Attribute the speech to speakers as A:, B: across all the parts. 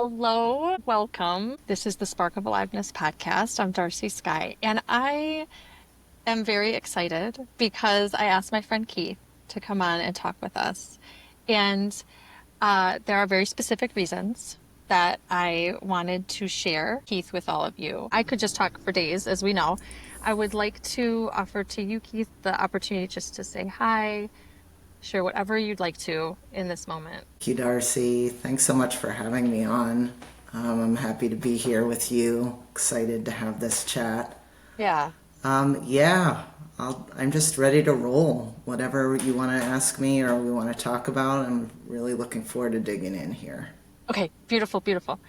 A: Hello, welcome. This is the Spark of Aliveness podcast. I'm Darcy Sky, and I am very excited because I asked my friend Keith to come on and talk with us. And there are very specific reasons that I wanted to share Keith with all of you. I could just talk for days, as we know. I would like to offer to you, Keith, the opportunity just to say hi, share whatever you'd like to in this moment.
B: Thank you, Darcy. Thanks so much for having me on. I'm happy to be here with you. Excited to have this chat.
A: Yeah.
B: Yeah, I'm just ready to roll. Whatever you want to ask me or we want to talk about, I'm really looking forward to digging in here.
A: Okay, beautiful, beautiful.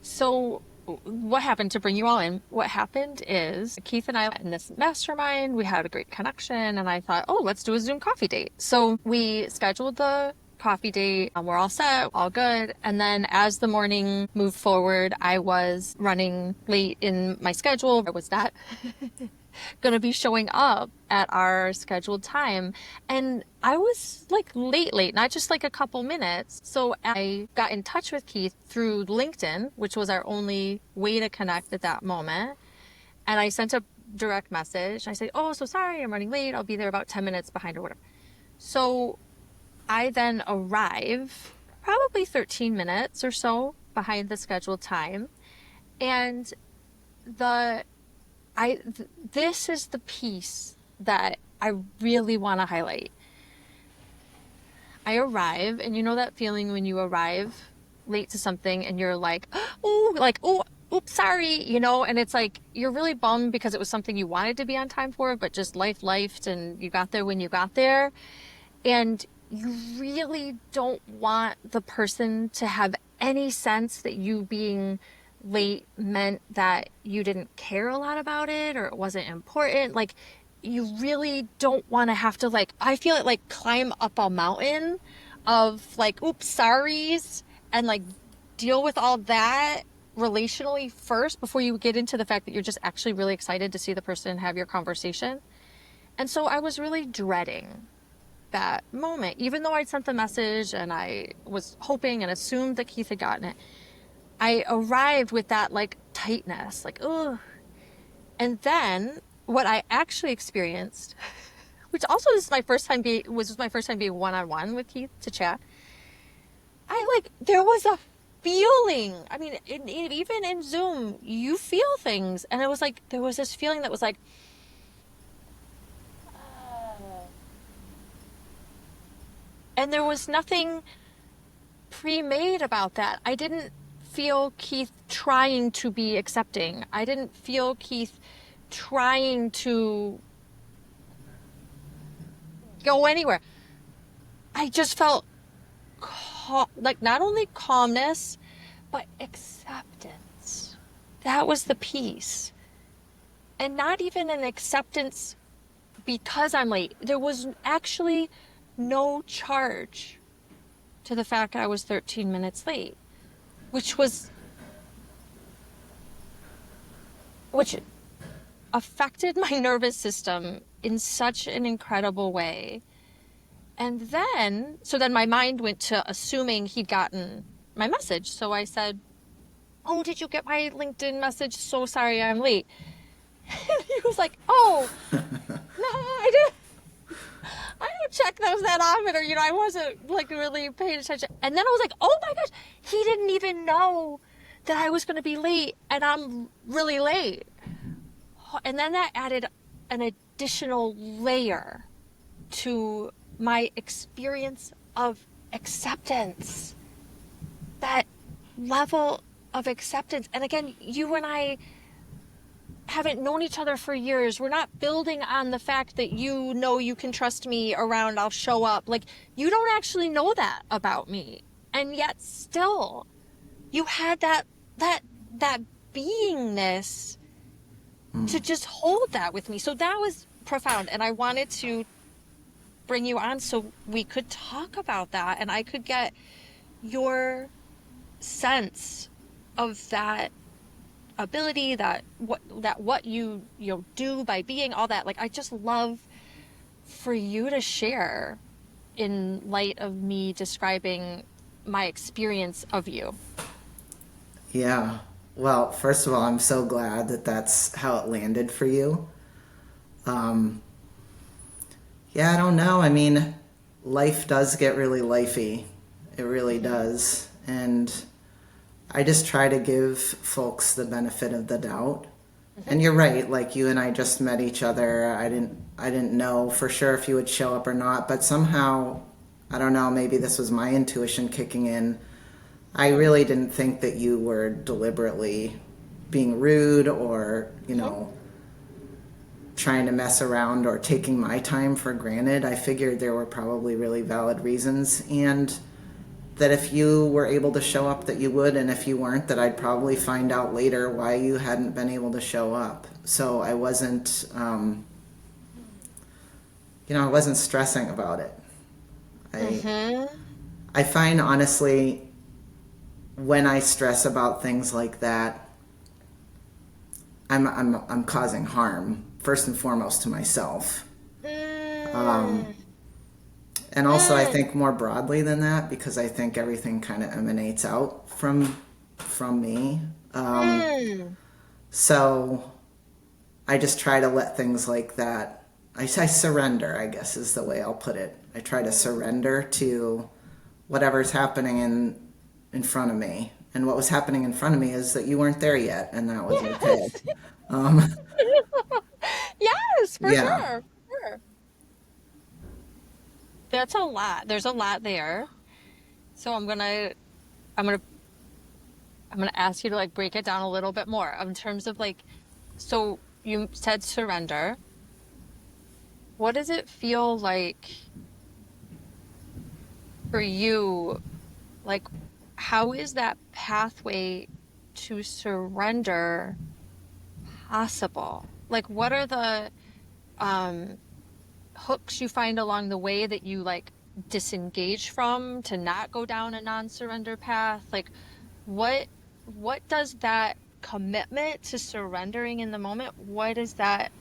A: So, what happened to bring you all in? What happened is Keith and I in this mastermind, we had a great connection, and I thought, oh, let's do a Zoom coffee date. So, we scheduled the coffee date. We're all set, all good. And then as the morning moved forward, I was running late in my schedule. I was not going to be showing up at our scheduled time. And I was like late, not just like a couple minutes. So I got in touch with Keith through LinkedIn, which was our only way to connect at that moment. And I sent a direct message. I said, oh, so sorry, I'm running late. I'll be there about 10 minutes behind or whatever. So I then arrive probably 13 minutes or so behind the scheduled time. And this is the piece that I really want to highlight. I arrive, and you know that feeling when you arrive late to something and you're like, oh, oops, sorry, and it's like, you're really bummed because it was something you wanted to be on time for, but just lifed and you got there when you got there. And you really don't want the person to have any sense that you being late meant that you didn't care a lot about it or it wasn't important. Like, you really don't want to have to, like, I feel it like climb up a mountain of like, oops, sorries, and like deal with all that relationally first before you get into the fact that you're just actually really excited to see the person and have your conversation. And so I was really dreading that moment, even though I'd sent the message and I was hoping and assumed that Keith had gotten it. I arrived with that like tightness, like, ugh. And then what I actually experienced, which also was my first time being one-on-one with Keith to chat. There was a feeling. I mean, even in Zoom, you feel things. And it was like, there was this feeling that was like, and there was nothing pre-made about that. I didn't feel Keith trying to be accepting. I didn't feel Keith trying to go anywhere. I just felt like not only calmness, but acceptance. That was the piece. And not even an acceptance because I'm late. There was actually no charge to the fact I was 13 minutes late, which affected my nervous system in such an incredible way. And then my mind went to assuming he'd gotten my message. So I said, oh, did you get my LinkedIn message? So sorry I'm late. And he was like, oh, no, I didn't. I don't check those that often, or, I wasn't like really paying attention. And then I was like, oh my gosh, he didn't even know that I was going to be late and I'm really late. And then that added an additional layer to my experience of acceptance. That level of acceptance. And again, you and I haven't known each other for years. We're not building on the fact that you can trust me around, I'll show up. Like, you don't actually know that about me. And yet still, you had that beingness to just hold that with me. So that was profound. And I wanted to bring you on so we could talk about that and I could get your sense of that ability, that what you do by being all that. Like, I just love for you to share in light of me describing my experience of you.
B: Yeah. Well, first of all, I'm so glad that that's how it landed for you. Um, yeah, I don't know. I mean, life does get really lifey. It really
A: Mm-hmm.
B: does. And I just try to give folks the benefit of the doubt.
A: Mm-hmm.
B: And you're right, like you and I just met each other. I didn't know for sure if you would show up or not, but somehow I don't know, maybe this was my intuition kicking in. I
A: Mm-hmm.
B: really didn't think that you were deliberately being rude or,
A: Mm-hmm.
B: trying to mess around or taking my time for granted. I figured there were probably really valid reasons, and that if you were able to show up that you would, and if you weren't, that I'd probably find out later why you hadn't been able to show up. So I wasn't, I wasn't stressing about it. I
A: Mm-hmm.
B: I find honestly when I stress about things like that, I'm causing harm first and foremost to myself. Um,
A: Mm.
B: and also I
A: Mm.
B: think more broadly than that because I think everything kind of emanates out from me.
A: Mm.
B: So I just try to let things like that. I surrender, I guess is the way I'll put it. I try to surrender to whatever's happening in front of me. And what was happening in front of me is that you weren't there yet, and that was okay.
A: Yes.
B: Um,
A: Yes, for
B: yeah,
A: sure. Sure. That's a lot. There's a lot there. So I'm gonna I'm gonna ask you to like break it down a little bit more in terms of like, so you said surrender. What does it feel like for you? Like, how is that pathway to surrender possible? Like, what are the um hooks you find along the way that you like disengage from to not go down a non-surrender path? Like, what what does that commitment to surrendering in the moment, what is that,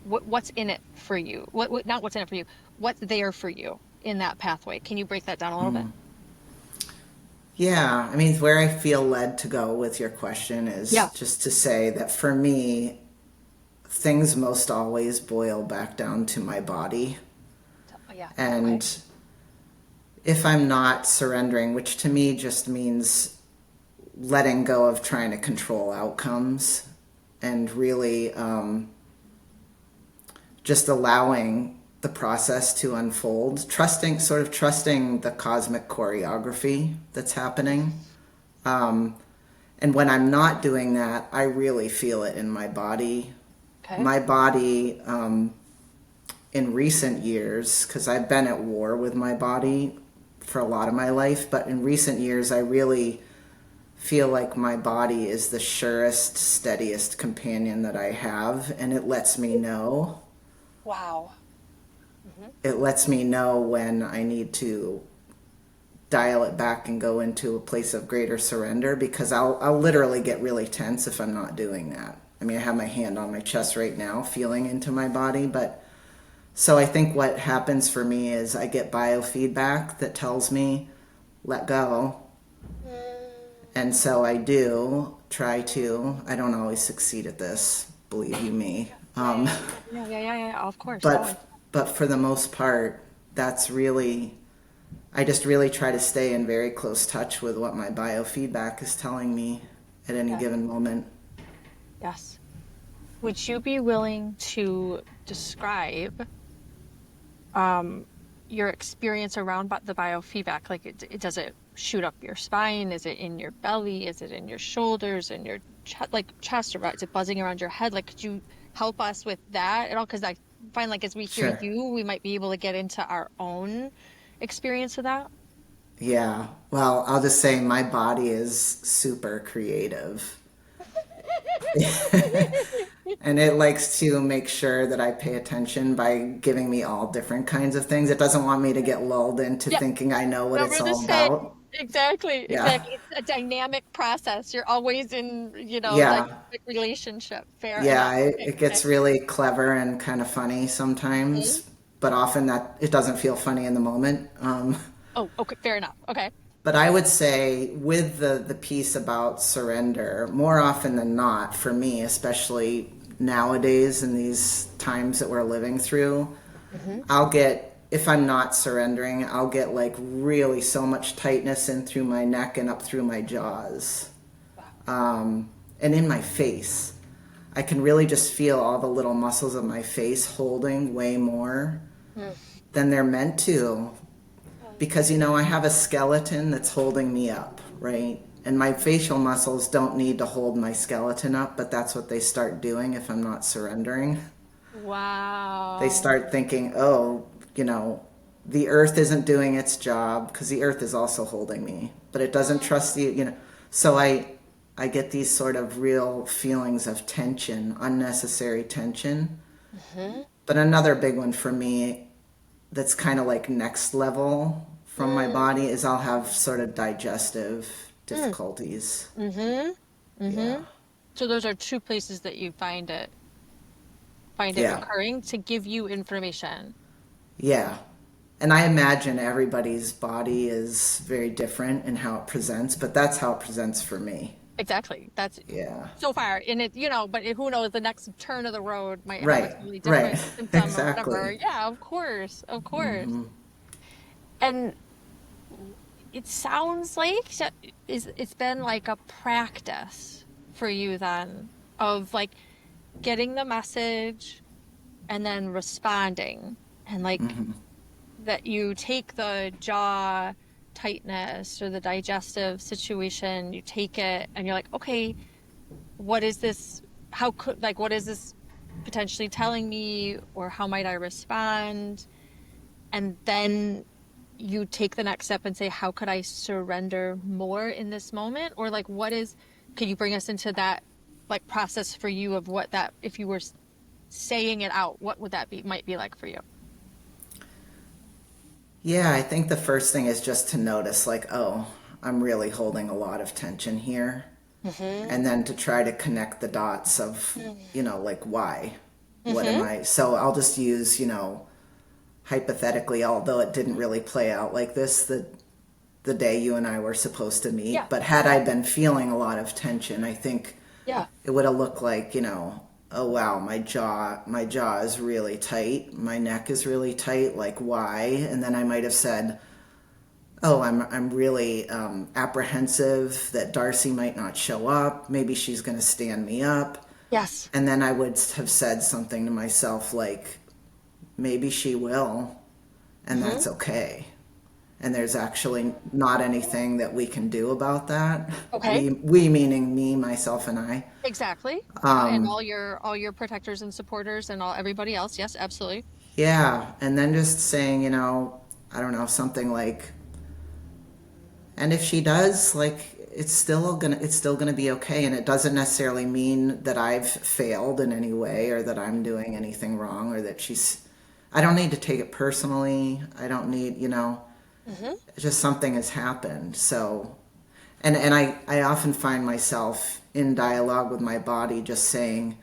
A: what's in it for you? What not what's in it for you, what's there for you in that pathway? Can you break that down a little bit?
B: yeah. I mean, where I feel led to go with your question is
A: Yeah.
B: just to say that for me, things most always boil back down to my body.
A: Yeah. Okay.
B: And if I'm not surrendering, which to me just means letting go of trying to control outcomes and really just allowing the process to unfold, trusting the cosmic choreography that's happening.
A: Yes.
B: And when I'm not doing that, I really feel it in my body.
A: Okay.
B: My body, in recent years, because I've been at war with my body for a lot of my life, but in recent years, I really feel like my body is the surest, steadiest companion that I have, and it lets me know.
A: Wow. Hmm.
B: It lets me know when I need to dial it back and go into a place of greater surrender because I'll literally get really tense if I'm not doing that. I mean, I have my hand on my chest right now, feeling into my body, but so I think what happens for me is I get biofeedback that tells me let go. And so I do try to. I don't always succeed at this, believe you me.
A: Yeah, yeah, yeah, yeah, yeah, yeah, of course. No,
B: But but for the most part, that's really I just really try to stay in very close touch with what my biofeedback is telling me at any
A: yeah,
B: given moment.
A: yes. Would you be willing to describe um, your experience around the biofeedback? Like, does it shoot up your spine? Is it in your belly? Is it in your shoulders? In your chest? Or is it buzzing around your head? Like, could you help us with that at all? Because I find like as we hear
B: Sure.
A: you, we might be able to get into our own experience with that.
B: Yeah. Well, I'll just say my body is super creative. And it likes to make sure that I pay attention by giving me all different kinds of things. It doesn't want me to get lulled into
A: Yeah,
B: thinking I know what
A: no,
B: it's
A: we're the
B: all
A: same.
B: about.
A: Exactly,
B: Yeah.
A: exactly. It's a dynamic process. You're always in,
B: Yeah.
A: dynamic relationship. Fair enough.
B: Yeah,
A: Okay,
B: it
A: okay.
B: gets really clever and kind of funny
A: Mhm.
B: sometimes, but often that it doesn't feel funny in the moment.
A: Oh, okay, fair enough. Okay.
B: But I would say with the piece about surrender, more often than not, for me, especially nowadays in these times that we're living through,
A: Mm-hmm.
B: I'll get, if I'm not surrendering, I'll get like really so much tightness in through my neck and up through my jaws, and in my face. I can really just feel all the little muscles of my face holding way more than they're meant to, because I have a skeleton that's holding me up, right? And my facial muscles don't need to hold my skeleton up, but that's what they start doing if I'm not surrendering. They
A: Wow.
B: start thinking, oh, the earth isn't doing its job, because the earth is also holding me, but it doesn't trust you. So I get these sort of real feelings of tension, unnecessary tension.
A: Mm-hmm.
B: But another big one for me that's kind of like next level from my body is I'll have sort of digestive difficulties.
A: Mm-hmm.
B: Yeah.
A: Mm-hmm. So those are two places that you find it
B: Yeah.
A: occurring to give you information.
B: Yeah. And I imagine everybody's body is very different in how it presents, but that's how it presents for me.
A: Exactly. That's
B: Yeah.
A: so far in it, but who knows, the next turn of the road might have a
B: Right.
A: totally
B: Right.
A: different symptom or whatever.
B: Exactly.
A: Yeah, of course. Of course. And it sounds like it's been like a practice for you then of like getting the message and then responding and like that you take the jaw tightness or the digestive situation, you take it and you're like, okay, what is this? How could, like, what is this potentially telling me, or how might I respond? And then you take the next step and say, how could I surrender more in this moment? Or like, can you bring us into that like process for you of what that, if you were saying it out, what would that might be like for you?
B: Yeah, I think the first thing is just to notice, like, oh, I'm really holding a lot of tension here.
A: Mm-hmm.
B: And then to try to connect the dots of, like, why? What am
A: Mm-hmm.
B: I? So I'll just use, hypothetically, although it didn't really play out like this, the day you and I were supposed to
A: Yeah.
B: meet. But had I been feeling a lot of tension, I think
A: Yeah.
B: it would have looked like, oh wow, my jaw is really tight, my neck is really tight, like why? And then I might have said, oh, I'm really apprehensive that Darcy might not show up. Maybe she's going to stand me up.
A: Yes.
B: And then I would have said something to myself like, maybe she will, and
A: Mm-hmm.
B: that's okay. And there's actually not anything that we can do about that.
A: Okay.
B: We meaning me, myself, and I.
A: Exactly. And all your protectors and supporters and all everybody else. Yes, absolutely.
B: Yeah, and then just saying, I don't know, something like, and if she does, like, it's still gonna be okay, and it doesn't necessarily mean that I've failed in any way or that I'm doing anything wrong or that she's. I don't need to take it personally. I don't need,
A: Mm-hmm.
B: it's just something has happened. So, and I often find myself in dialogue with my body just saying,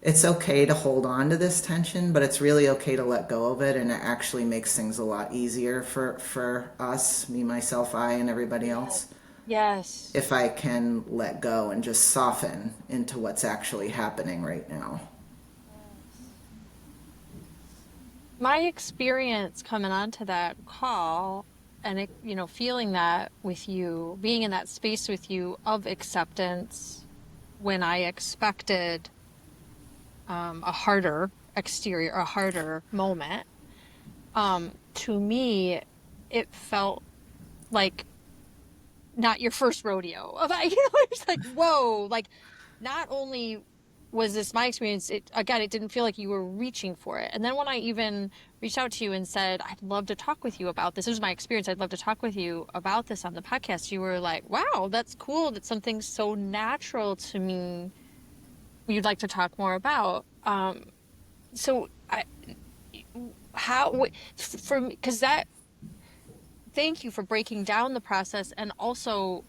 B: it's okay to hold on to this tension, but it's really okay to let go of it, and it actually makes things a lot easier for us, me, myself, I, and everybody
A: Yes.
B: else,
A: Yes.
B: if I can let go and just soften into what's actually happening right now.
A: My experience coming onto that call and feeling that with you, being in that space with you of acceptance when I expected a harder exterior, a harder moment, to me, it felt like not your first rodeo. It's like, whoa, like not only was this my experience, it didn't feel like you were reaching for it. And then when I even reached out to you and said, I'd love to talk with you about this. This was my experience. I'd love to talk with you about this on the podcast. You were like, wow, that's cool. That's something so natural to me you'd like to talk more about. So I, how, for me, because that, thank you for breaking down the process and also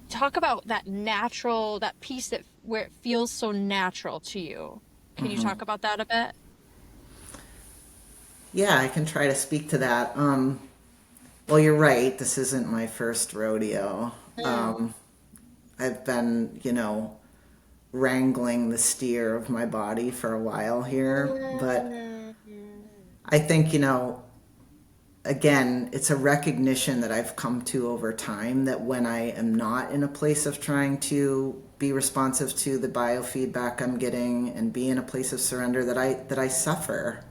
A: talk about that natural, that piece that where it feels so natural to you. Can you talk about that a bit?
B: Yeah, I can try to speak to that. Well, you're right. This isn't my first rodeo.
A: Mm.
B: I've been, wrangling the steer of my body for a while here. But
A: Mm.
B: I think, again, it's a recognition that I've come to over time that when I am not in a place of trying to be responsive to the biofeedback I'm getting and be in a place of surrender, that I suffer.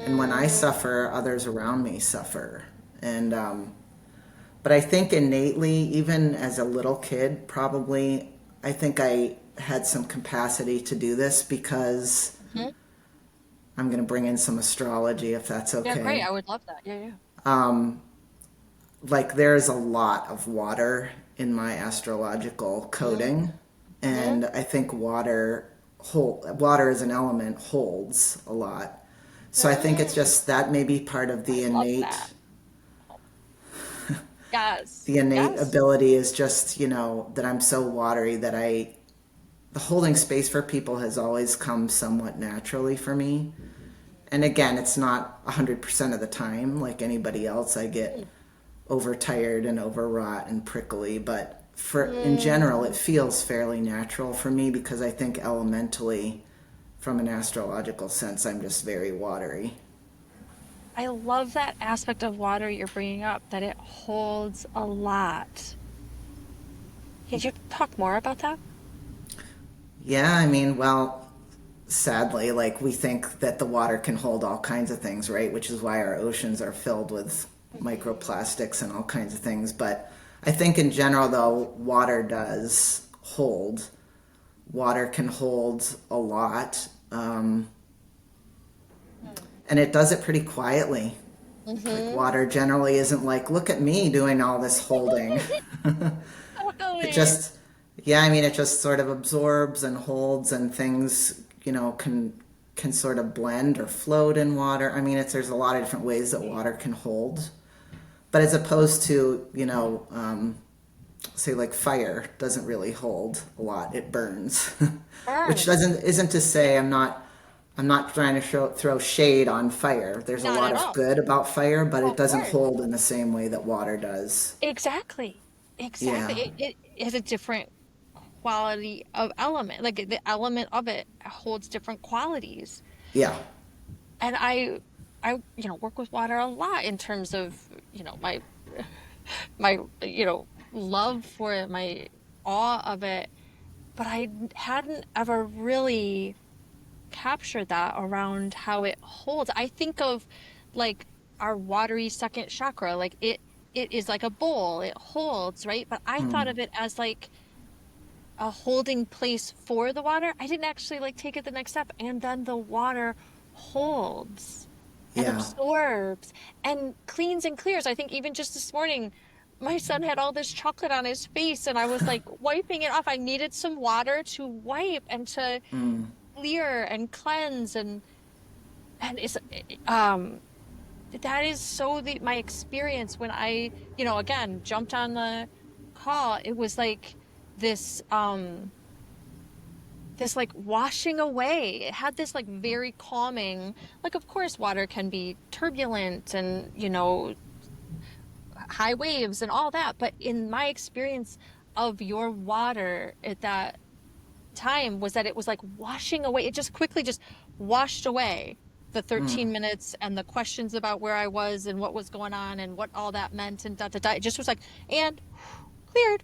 B: And when I
A: Mm.
B: suffer, others around me suffer. And but I think innately, even as a little kid, probably, I think I had some capacity to do this because
A: Mhm.
B: I'm going to bring in some astrology if that's
A: Yeah, great.
B: okay.
A: I would love that. Yeah, yeah.
B: Like there's a lot of water in my astrological coding,
A: Mm-hmm.
B: and I think water as an element holds a lot. So I think it's
A: Mm.
B: just that may be part of
A: I love that. Yes.
B: the innate
A: Yes.
B: ability is just, that I'm so watery that the holding space for people has always come somewhat naturally for me. And again, it's not 100% of the time like anybody else. I get overtired and overwrought and prickly, but in general, it
A: Mm.
B: feels fairly natural for me because I think elementally, from an astrological sense, I'm just very watery.
A: I love that aspect of water you're bringing up, that it holds a lot. Could you talk more about that?
B: Yeah, I mean, well, sadly, like we think that the water can hold all kinds of things, right? Which is why our oceans are filled with
A: Mhm.
B: microplastics and all kinds of things. But I think in general, though, water does hold. Water can hold a lot, and it does it pretty quietly. Like
A: Mm-hmm.
B: water generally isn't like, look at me doing all this holding. It
A: Totally.
B: just, yeah, I mean, it just sort of absorbs and holds, and things, can sort of blend or float in water. I mean, there's a lot of different ways that water can hold. But as opposed to, say like fire doesn't really hold a lot; it burns. Which
A: Burns.
B: isn't to say I'm not trying to throw shade on fire. There's a
A: Not
B: lot
A: at
B: of
A: all.
B: good about fire, but it
A: Of
B: doesn't
A: course.
B: hold in the same way that water does.
A: Exactly. Exactly.
B: Yeah,
A: It has a different quality of element. Like the element of it holds different qualities.
B: yeah,
A: And I work with water a lot in terms of, my love for it, my awe of it. But I hadn't ever really captured that around how it holds. I think of like our watery second chakra, like it is like a bowl, it holds, right? But I thought of it as like a holding place for the water. I didn't actually like take it the next step, and then the water holds and
B: yeah.
A: absorbs and cleans and clears. I think even just this morning, my son had all this chocolate on his face, and I was like wiping it off. I needed some water to wipe and to clear and cleanse, and it's that is so my experience when I again jumped on the call. It was like this this like washing away. It had this like very calming, like of course water can be turbulent and high waves and all that, but in my experience of your water at that time was that it was like washing away. It just quickly just washed away the 13 minutes and the questions about where I was and what was going on and what all that meant and da da da. It just was like, and cleared.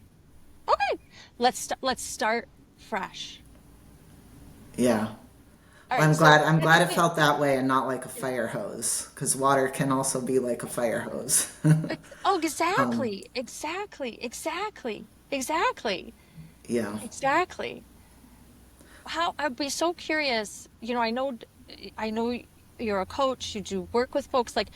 A: Okay, let's start fresh.
B: Yeah.
A: All
B: Well,
A: right,
B: I'm glad it felt that way and not like a fire hose, because water can also be like a fire hose.
A: oh,
B: um,
A: exactly,
B: yeah.
A: exactly. How I'd be so curious. I know you're a coach. You do work with folks. Like,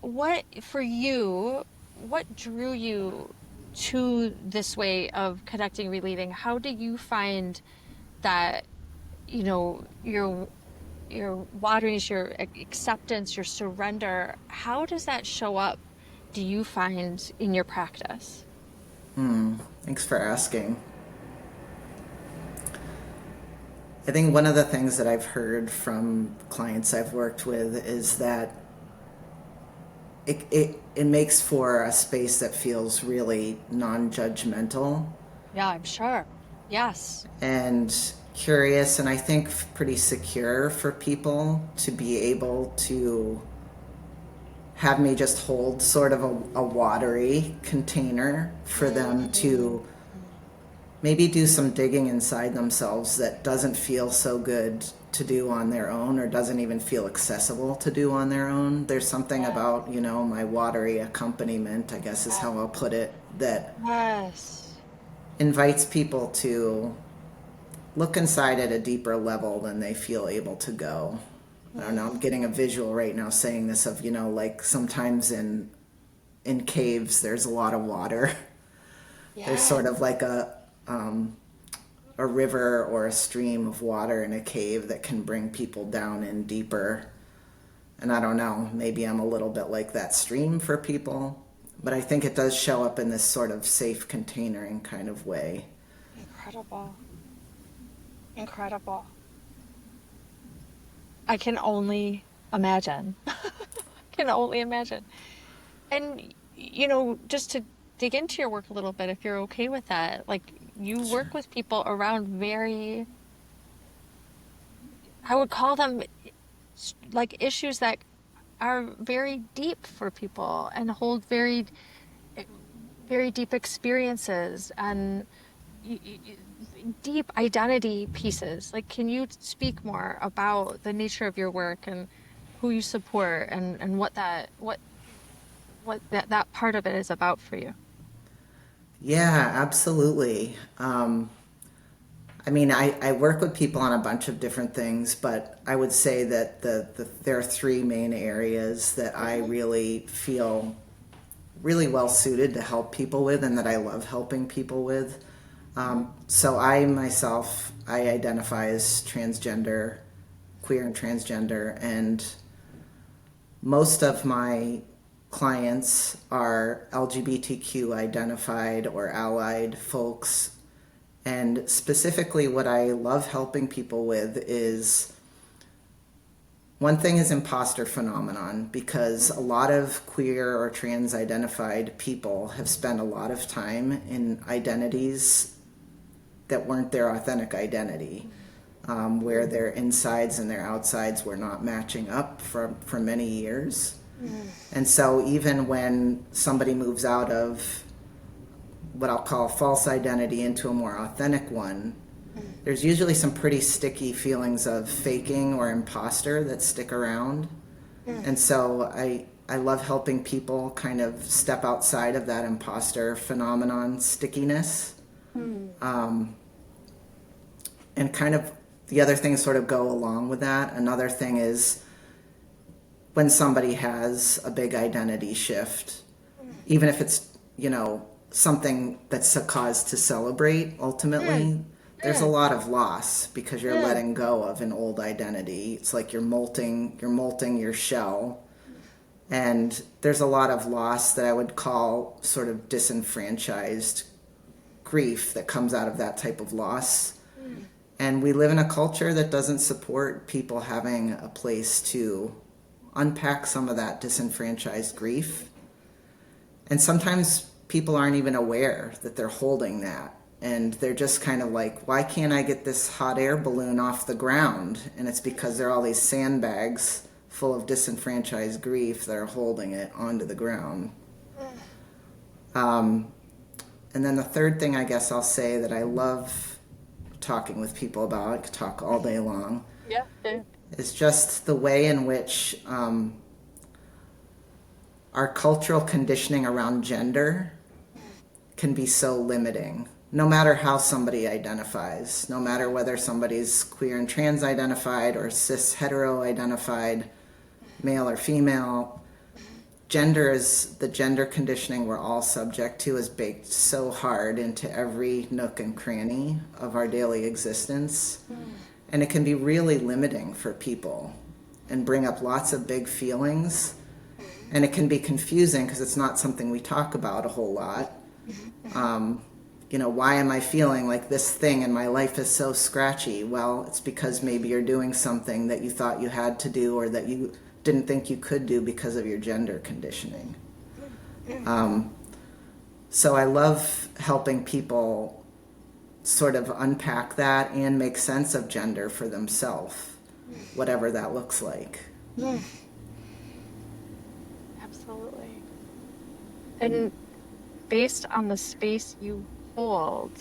A: what for you? What drew you to this way of connecting, relating? How do you find that, your wateriness, your acceptance, your surrender? How does that show up? Do you find in your practice?
B: Thanks for asking. I think one of the things that I've heard from clients I've worked with is that it makes for a space that feels really non-judgmental
A: Yeah, I'm sure. Yes.
B: and curious, and I think pretty secure for people to be able to have me just hold sort of a watery container for them to maybe do some digging inside themselves that doesn't feel so good to do on their own or doesn't even feel accessible to do on their own. There's something about, my watery accompaniment, I guess is how I'll put it, that
A: Yes.
B: invites people to look inside at a deeper level than they feel able to go. I don't know, I'm getting a visual right now saying this of, like sometimes in caves there's a lot of water. There's
A: Yeah.
B: sort of like a river or a stream of water in a cave that can bring people down in deeper. And I don't know, maybe I'm a little bit like that stream for people, but I think it does show up in this sort of safe containering kind of way.
A: Incredible. Incredible. I can only imagine. Can only imagine. And, just to dig into your work a little bit, if you're okay with that, like you
B: Sure.
A: work with people around very, I would call them like issues that are very deep for people and hold very, very deep experiences and deep identity pieces. Like, can you speak more about the nature of your work and who you support and what that part of it is about for you?
B: Yeah, absolutely. I mean, I work with people on a bunch of different things, but I would say that there are three main areas that I really feel really well suited to help people with and that I love helping people with. So I myself, I identify as transgender, queer and transgender, and most of my clients are LGBTQ identified or allied folks. And specifically, what I love helping people with is one thing is imposter phenomenon, because a lot of queer or trans identified people have spent a lot of time in identities that weren't their authentic identity, where their insides and their outsides were not matching up for many years. And so even when somebody moves out of what I'll call a false identity into a more authentic one, there's usually some pretty sticky feelings of faking or imposter that stick around. And so I love helping people kind of step outside of that imposter phenomenon stickiness. And kind of the other things sort of go along with that. Another thing is when somebody has a big identity shift, even if it's, something that's a cause to celebrate
A: Mm,
B: ultimately, there's a
A: mm,
B: lot of loss because you're
A: mm.
B: letting go of an old identity. It's like you're molting your shell. And there's a lot of loss that I would call sort of disenfranchised grief that comes out of that type of loss. And we live in a culture that doesn't support people having a place to unpack some of that disenfranchised grief. And sometimes people aren't even aware that they're holding that. And they're just kind of like, why can't I get this hot air balloon off the ground? And it's because there are all these sandbags full of disenfranchised grief that are holding it onto the ground. And then the third thing I guess I'll say that I love talking with people about, I could talk all day long,
A: Yeah, yeah.
B: is just the way in which our cultural conditioning around gender can be so limiting. No matter how somebody identifies, no matter whether somebody's queer and trans identified or cis hetero identified, male or female, the gender conditioning we're all subject to is baked so hard into every nook and cranny of our daily existence. And it can be really limiting for people and bring up lots of big feelings. And it can be confusing because it's not something we talk about a whole lot. Why am I feeling like this thing in my life is so scratchy? Well, it's because maybe you're doing something that you thought you had to do or that you didn't think you could do because of your gender conditioning. So I love helping people sort of unpack that and make sense of gender for themselves, whatever that looks like.
A: Absolutely. And based on the space you hold,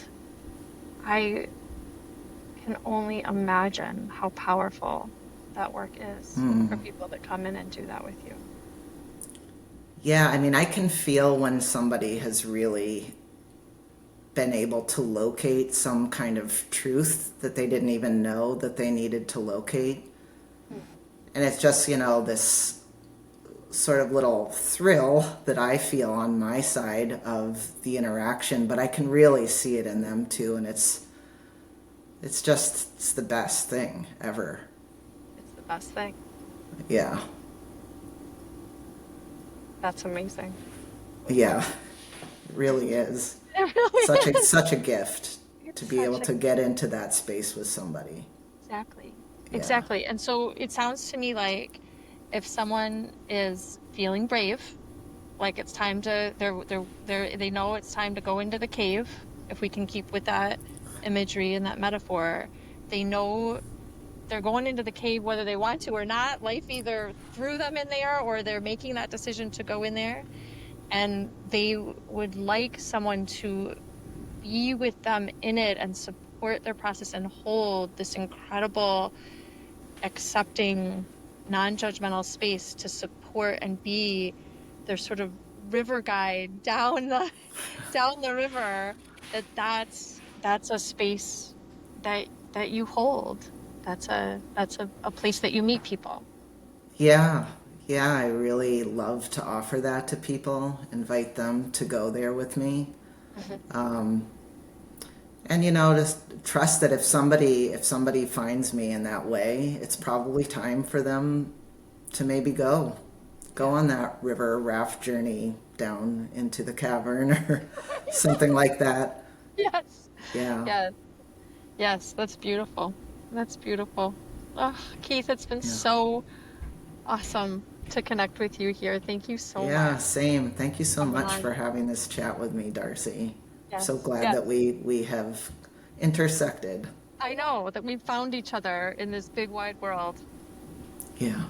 A: I can only imagine how powerful that work is for people that come in and do that with you.
B: Yeah, I mean, I can feel when somebody has really been able to locate some kind of truth that they didn't even know that they needed to locate. And it's just, this sort of little thrill that I feel on my side of the interaction, but I can really see it in them too. And it's the best thing ever.
A: It's the best thing.
B: Yeah.
A: That's amazing.
B: Yeah. It really is.
A: It really is.
B: Such a gift
A: It's
B: to be
A: such
B: able
A: a
B: to get into that space with somebody.
A: Exactly.
B: Yeah.
A: Exactly. And so it sounds to me like if someone is feeling brave, like it's time to they know it's time to go into the cave, if we can keep with that imagery and that metaphor, they know they're going into the cave whether they want to or not. Life either threw them in there or they're making that decision to go in there, and they would like someone to be with them in it and support their process and hold this incredible, accepting, non-judgmental space to support and be their sort of river guide down the river. That's a space that you hold. That's a place that you meet people.
B: Yeah. Yeah, I really love to offer that to people, invite them to go there with me. And just trust that if somebody finds me in that way, it's probably time for them to maybe go on that river raft journey down into the cavern or something like that.
A: Yes.
B: Yeah.
A: Yes. Yes, that's beautiful. That's beautiful. Oh, Keith, it's been
B: Yeah.
A: so awesome to connect with you here. Thank you so
B: Yeah,
A: much.
B: same. Thank you so
A: Come
B: much
A: on.
B: for having this chat with me, Darcy. So
A: Yes.
B: glad
A: Yes.
B: that we have intersected.
A: I know that we found each other in this big wide world.
B: Yeah.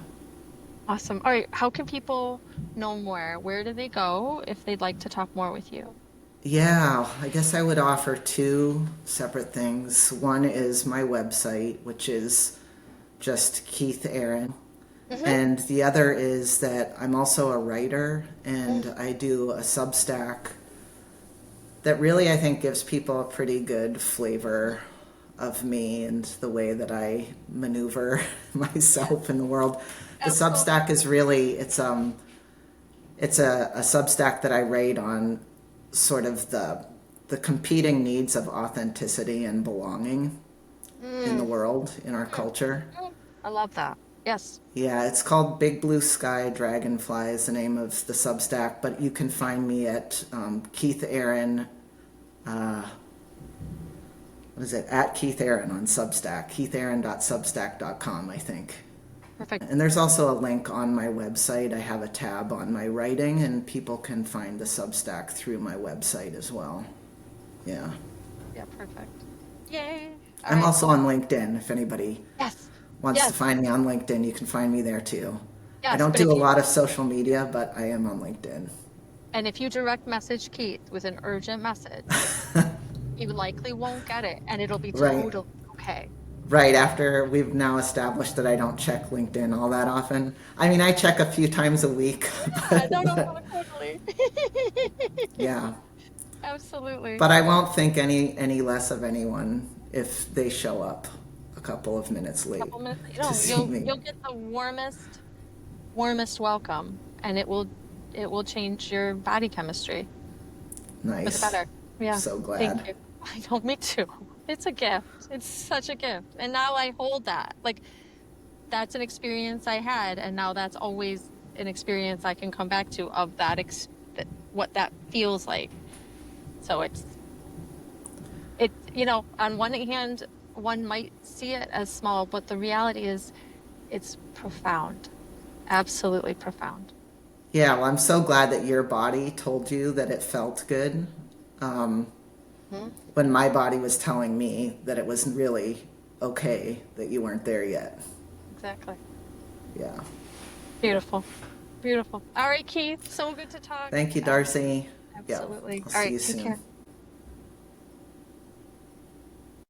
A: Awesome. All right. How can people know more? Where do they go if they'd like to talk more with you?
B: Yeah, I guess I would offer two separate things. One is my website, which is just Keith Aaron.
A: Mm-hmm.
B: And the other is that I'm also a writer and I do a Substack that really I think gives people a pretty good flavor of me and the way that I maneuver myself in the world. The
A: Absolutely.
B: Substack is really it's a Substack that I rate on sort of the competing needs of authenticity and belonging in the
A: Mm.
B: world, in our culture.
A: Mm. I love that. Yes.
B: Yeah, it's called Big Blue Sky Dragonfly is the name of the Substack, but you can find me at Keith Aaron. What is it? At Keith Aaron on Substack. KeithAaron.substack.com, I think.
A: Perfect.
B: And there's also a link on my website. I have a tab on my writing, and people can find the Substack through my website as well. Yeah.
A: Yeah, perfect. Yay. All
B: I'm
A: right,
B: also
A: cool.
B: on LinkedIn. If anybody
A: Yes.
B: wants to
A: Yes.
B: find me on LinkedIn, you can find me there too. I
A: Yes.
B: don't
A: But
B: do a lot of social media, but I am on LinkedIn.
A: if you direct message Keith with an urgent message, you likely won't get it, and it'll be
B: Right.
A: totally okay.
B: Right after we've now established that I don't check LinkedIn all that often. I mean, I check a few times a week,
A: No, no,
B: but
A: no, totally.
B: yeah.
A: Absolutely.
B: But I won't think any less of anyone if they show up a couple of minutes late
A: Couple minutes,
B: to see me.
A: you'll get the warmest welcome, and it will change your body chemistry for the
B: Nice.
A: better. Yeah.
B: So
A: Thank
B: glad.
A: you. I know, me too. It's a gift. It's such a gift. And now I hold that. Like that's an experience I had, and now that's always an experience I can come back to of what that feels like. So on one hand, one might see it as small, but the reality is it's profound. Absolutely profound.
B: Yeah, well, I'm so glad that your body told you that it felt good. Um,
A: Hmm.
B: when my body was telling me that it was really okay that you weren't there yet.
A: Exactly.
B: Yeah.
A: Beautiful. Beautiful. All right, Keith. So good to talk.
B: Thank you, Darcy. Yeah,
A: Absolutely.
B: I'll
A: All
B: see
A: right.
B: you
A: Take
B: soon.
A: care.